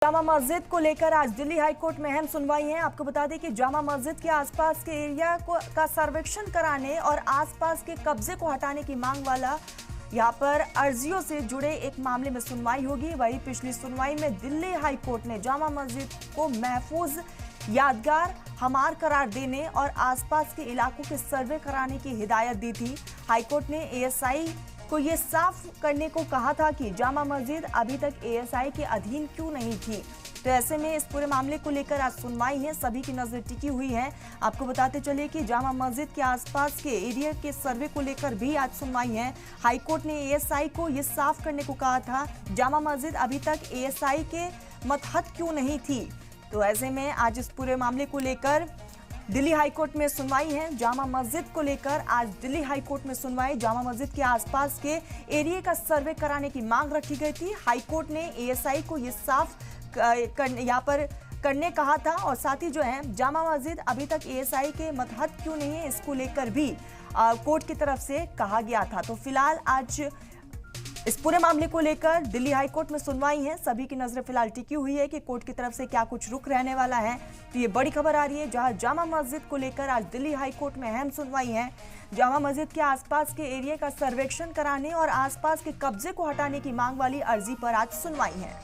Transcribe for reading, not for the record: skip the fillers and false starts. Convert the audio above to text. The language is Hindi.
जामा मस्जिद को लेकर आज दिल्ली हाईकोर्ट में अहम सुनवाई है। आपको बता दें कि जामा मस्जिद के आसपास के एरिया का सर्वेक्षण कराने और आसपास के कब्जे को हटाने की मांग वाला यहां पर अर्जियों से जुड़े एक मामले में सुनवाई होगी। वहीं पिछली सुनवाई में दिल्ली हाईकोर्ट ने जामा मस्जिद को महफूज यादगार हमार करार देने और आसपास के इलाकों के सर्वे कराने की हिदायत दी थी। हाईकोर्ट ने एएसआई को ये साफ करने को कहा था कि जामा मस्जिद अभी तक एएसआई के अधीन क्यों नहीं थी। तो ऐसे में इस पूरे मामले को लेकर आज सुनवाई है, सभी की नजर टिकी हुई है। आपको बताते चले कि जामा मस्जिद के आसपास के एरिया के सर्वे को लेकर भी आज सुनवाई है। हाईकोर्ट ने एएसआई को ये साफ करने को कहा था, जामा मस्जिद अभी तक एएसआई के मतहत क्यों नहीं थी। तो ऐसे में आज इस पूरे मामले को लेकर दिल्ली हाईकोर्ट में सुनवाई है। जामा मस्जिद को लेकर आज दिल्ली हाईकोर्ट में सुनवाई। जामा मस्जिद के आसपास के एरिया का सर्वे कराने की मांग रखी गई थी। हाईकोर्ट ने एएसआई को ये साफ यहाँ पर करने कहा था और साथ ही जो है जामा मस्जिद अभी तक एएसआई के मतहत क्यों नहीं है, इसको लेकर भी कोर्ट की तरफ से कहा गया था। तो फिलहाल आज इस पूरे मामले को लेकर दिल्ली हाईकोर्ट में सुनवाई है। सभी की नजरें फिलहाल टिकी हुई है कि कोर्ट की तरफ से क्या कुछ रुख रहने वाला है। तो ये बड़ी खबर आ रही है, जहां जामा मस्जिद को लेकर आज दिल्ली हाईकोर्ट में अहम सुनवाई है। जामा मस्जिद के आसपास के एरिया का सर्वेक्षण कराने और आसपास के कब्जे को हटाने की मांग वाली अर्जी पर आज सुनवाई है।